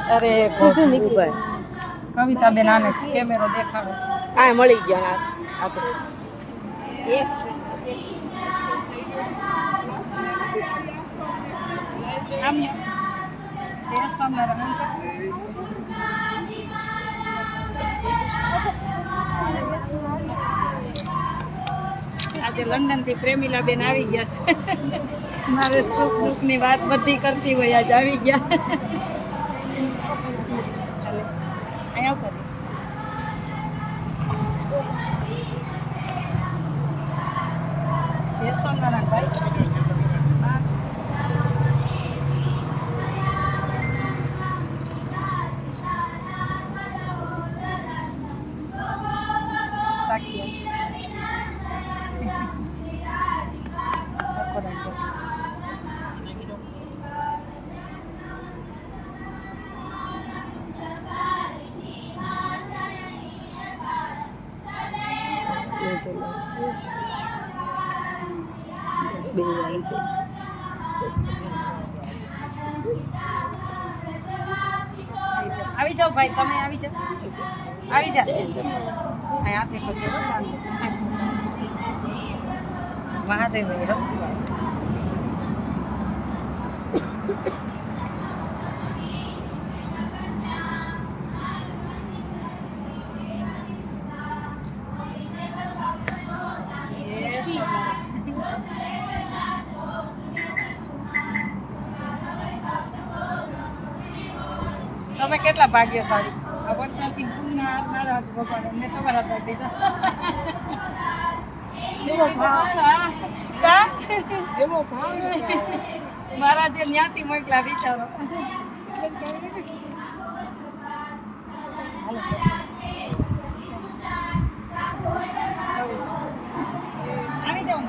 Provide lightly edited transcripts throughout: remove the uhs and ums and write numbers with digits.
અરે કવિતા બેન આને કેમેરો દેખાડો આ મળી ગયા આજે લંડન થી પ્રેમીલા બેન આવી ગયા છે મારે સુખ દુઃખ ની વાત બધી કરતી હોય આજ આવી ગયા અહીંયા કરી સોમનારાયણ ભાઈ સાક્ષી આવી જાઓ ભાઈ તમે આવી જા હાથે મહાદેવ તમે કેટલા ભાગ્યશાળી આવડતાથી પૂર્ણ મારા હાથ ભગવાન અમને તમારા હાથ દીધા મારા જે ન્યાથી મોકલા વિચારો આવી જાઉં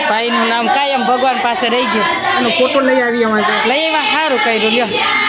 ભાઈનું નામ કાયમ ભગવાન પાસે રહી ગયું એનો ફોટો લઈ આવી અમારે લઈ આવ્યા સારું કર્યું લ્યો Yeah.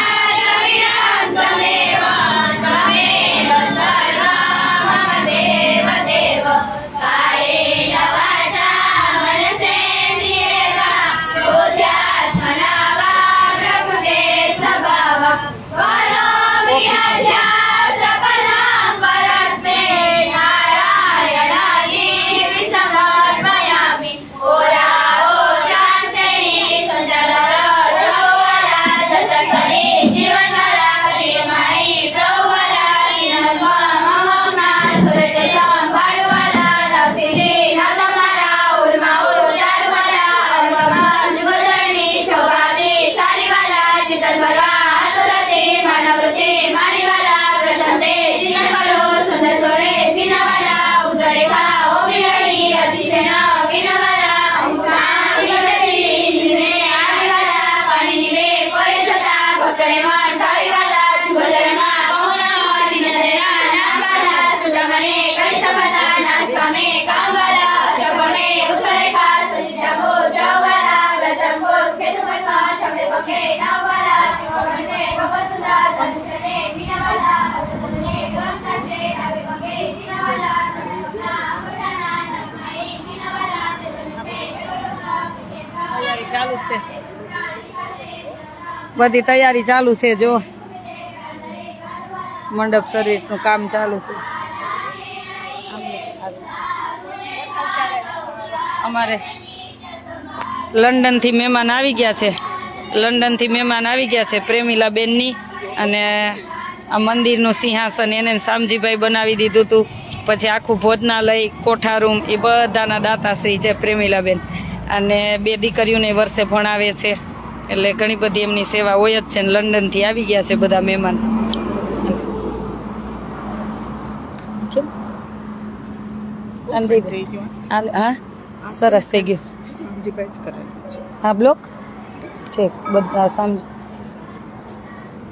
બધી તૈયારી ચાલુ છે. જો મંડપ સર્વિસનું કામ ચાલુ છે. અમારે લંડનથી મહેમાન આવી ગયા છે પ્રેમીલા બેનની. અને આ મંદિરનું સિંહાસન એને શામજીભાઈ બનાવી દીધું હતું. પછી આખું ભોજનાલય, કોઠા રૂમ એ બધાના દાતાશ્રી છે પ્રેમીલાબેન. અને 2 દીકરીઓને વર્ષે ભણાવે છે. એટલે ઘણી બધી એમની સેવા હોય જ છે. ને લંડનથી આવી ગયા છે બધા મહેમાન. હા સરસ થઈ ગયું. હા બ્લોક ઠીક બધા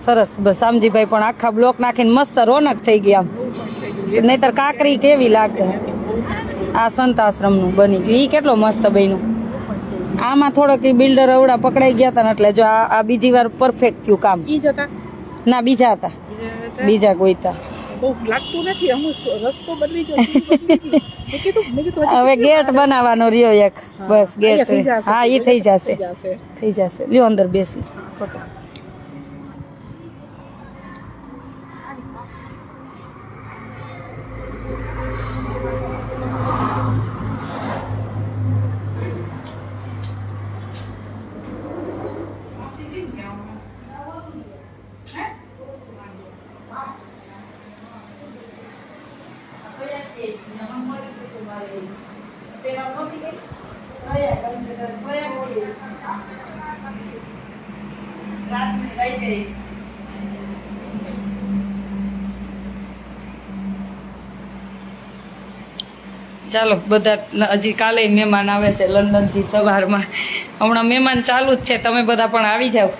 સરસ. બસ શામજીભાઈ પણ આખા બ્લોક નાખીને મસ્ત રોનક થઈ ગયા. નહીતર કાકરી કેવી લાગે. આ સંત આશ્રમનું બની ગયું. એ કેટલો મસ્ત બન્યું. આમાં થોડોક બિલ્ડર અવડા પકડાઈ ગયા હતા ને એટલે જો આ બીજી વાર પરફેક્ટ થયું કામ. ના બીજા હતા, બીજા કોઈ હતા. હવે ગેટ બનાવવાનો રહ્યો એક. બસ ગેટ. હા એ થઈ જશે. લ્યો અંદર બેસી. ચાલો બધા હજી કાલે મહેમાન આવે છે લંડનથી સવારમાં. હમણાં મહેમાન ચાલુ જ છે. તમે બધા પણ આવી જાઓ.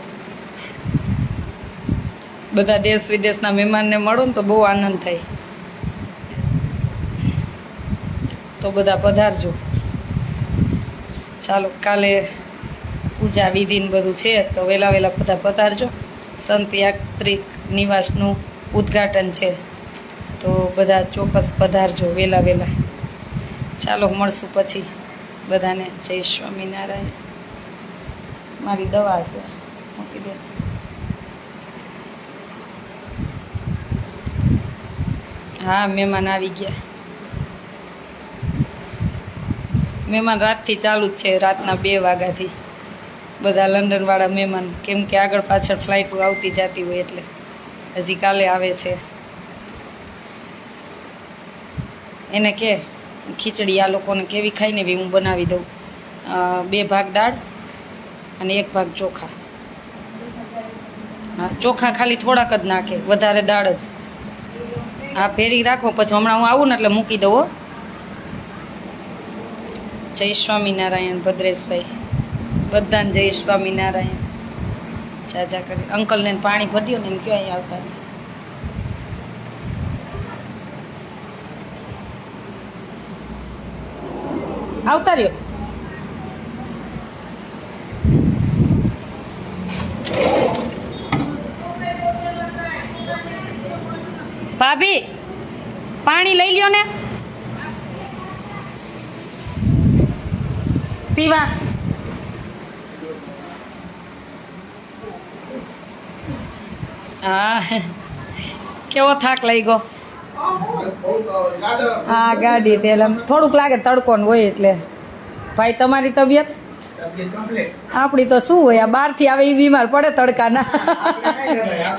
બધા દેશ વિદેશના મહેમાનને મળો ને તો બહુ આનંદ થાય. તો બધા પધારજો. ચાલો કાલે પૂજા વિધિને બધું છે તો વહેલા બધા પધારજો. સંત યાત્રિક નિવાસનું ઉદ્ઘાટન છે તો બધા ચોક્કસ પધારજો વહેલા. ચાલો મળશું પછી બધાને. જય સ્વામિનારાયણ. મારી દવા છે મૂકી દે. હા મહેમાન આવી ગયા. મહેમાન રાતથી ચાલુ જ છે. રાતના 2 વાગ્યાથી બધા લંડનવાળા મહેમાન. કેમ કે આગળ પાછળ ફ્લાઇટો આવતી જતી હોય એટલે હજી કાલે આવે છે. એને કે ખીચડી આ લોકોને કેવી ખાઈને એવી હું બનાવી દઉં. 2 ભાગ દાળ અને 1 ભાગ ચોખા. હા ચોખા ખાલી થોડાક જ નાખે, વધારે દાળ જ. હા ફેરી રાખો પછી હમણાં હું આવું ને એટલે મૂકી દઉં. જય સ્વામિનારાયણ ભદ્રેશભાઈ. બધાને જય સ્વામિનારાયણ. જાજા કરી અંકલને પાણી ભર્યું ને એને કયો અહીં આવતા નહીં. આવતા રહ્યો. ભાભી પાણી લઈ લ્યો ને પીવા. હા કેવો થાક લઈ ગયો. હા ગાડી તેલ થોડુંક લાગે તડકો હોય એટલે. ભાઈ તમારી તબિયત? આપણી તો શું હોય, આ બહારથી આવે એ બીમાર પડે તડકાના.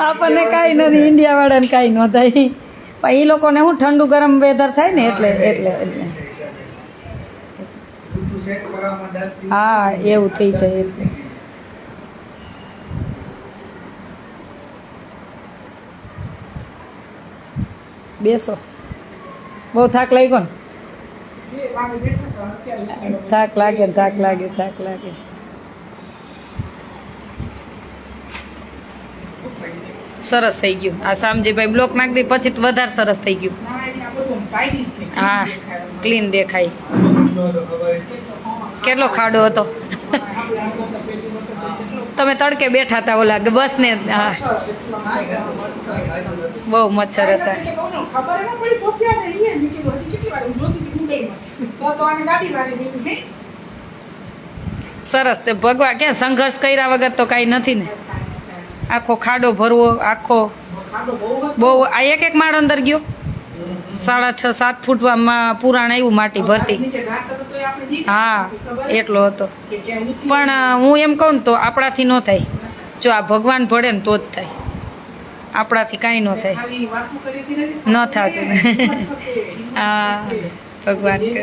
આપણને કાંઈ નથી, ઇન્ડિયા વાળાને કાંઈ ન થાય. પણ એ લોકોને શું ઠંડુ ગરમ વેધર થાય ને એટલે. હા એવું થઈ જાય એટલે. બેસો. બહુ થાક લાગ્યો ને? થાક લાગે. સરસ થઈ ગયું. આ શામજીભાઈ બ્લોક નાખી દે પછી તો વધારે સરસ થઈ ગયું. હા ક્લીન દેખાય. કેટલો ખાડો હતો. તમે તડકે બેઠા હતા ઓલા બસ ને? હા બહુ મચ્છર હતા. સરસ. તે ભગવા ક્યાં સંઘર્ષ કર્યા વગર તો કાંઈ નથી ને. આખો ખાડો ભરવો આખો બહુ આ એક માળ અંદર ગયો 6.5-7 ફૂટમાં પુરાણ આવ્યું માટી ભરતી હા એટલો હતો પણ હું એમ કહું ને તો આપણાથી ન થાય જો આ ભગવાન ભળે ને તો જ થાય આપણાથી કાંઈ ન થાય ન થતું હા ભગવાન કરે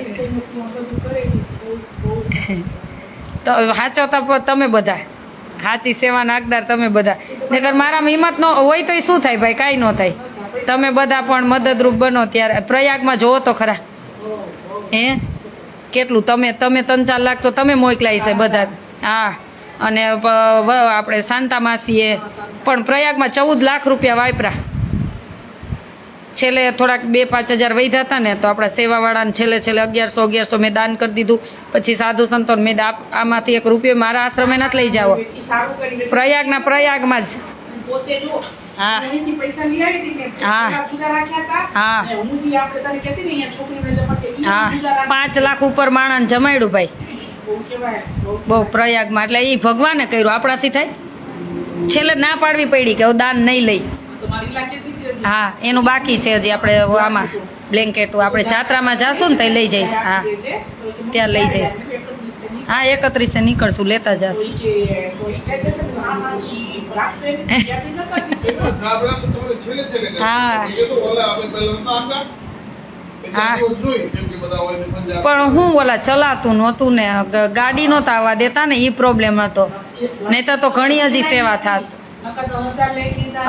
તો સાચો તમે બધા સાચી સેવાના હકદાર તમે બધા નહીંતર મારામાં હિંમત ન હોય તો શું થાય ભાઈ કાંઈ ન થાય તમે બધા પણ મદદરૂપ બનો ત્યારે પ્રયાગમાં જોવો તો ખરા હે કેટલું તમે 3-4 લાખ તો તમે મોકલાય છે બધા હા અને આપણે શાંતા માસીએ પણ પ્રયાગમાં 14 લાખ રૂપિયા વાપરા છેલ્લે થોડાક 2-5 હજાર વધ્યા હતા ને તો આપણા સેવાવાળાને છેલ્લે 1100 મેં દાન કરી દીધું પછી સાધુ સંતોને મેં આમાંથી 1 રૂપિયો મારા આશ્રમે નથી લઈ જાઓ પ્રયાગમાં જ હા હા હા હા 5 લાખ ઉપર માણસ જમાડ્યું ભાઈ બહુ પ્રયાગમાં એટલે એ ભગવાને કર્યું આપણાથી થાય છેલ્લે ના પાડવી પડી કે દાન નહીં લઈ હા એનું બાકી છે હજી આપણે આમાં બ્લેન્કેટ આપણે જાત્રામાં જાશું ને ત્યાં લઈ જઈશ હા ત્યાં લઈ જઈશ હા 31 નીકળશું લેતા જાશું હા હા પણ હું ઓલા ચલાતું નહોતું ને ગાડી નહોતા આવવા દેતા ને એ પ્રોબ્લેમ હતો નહીં તો ઘણી હજી સેવા થાત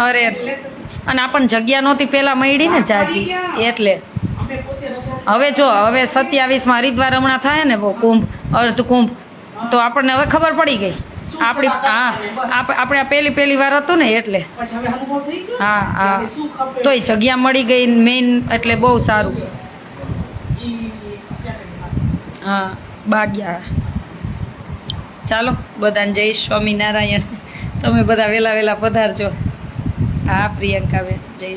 અરે અને આપણને જગ્યા નહોતી પેલા મળી ને જાજી એટલે હવે જો હવે 27માં હરિદ્વાર હમણાં થાય ને કુંભ અર્ધ કુંભ તો આપણને હવે ખબર પડી ગઈ આપણી હા આપણે આ પહેલી વાર હતું ને એટલે હા હા તોય જગ્યા મળી ગઈ મેઇન એટલે બહુ સારું હા બાગ્યા ચાલો બધાને જય સ્વામિનારાયણ તમે બધા વહેલા પધારજો હા પ્રિયંકાબેન જય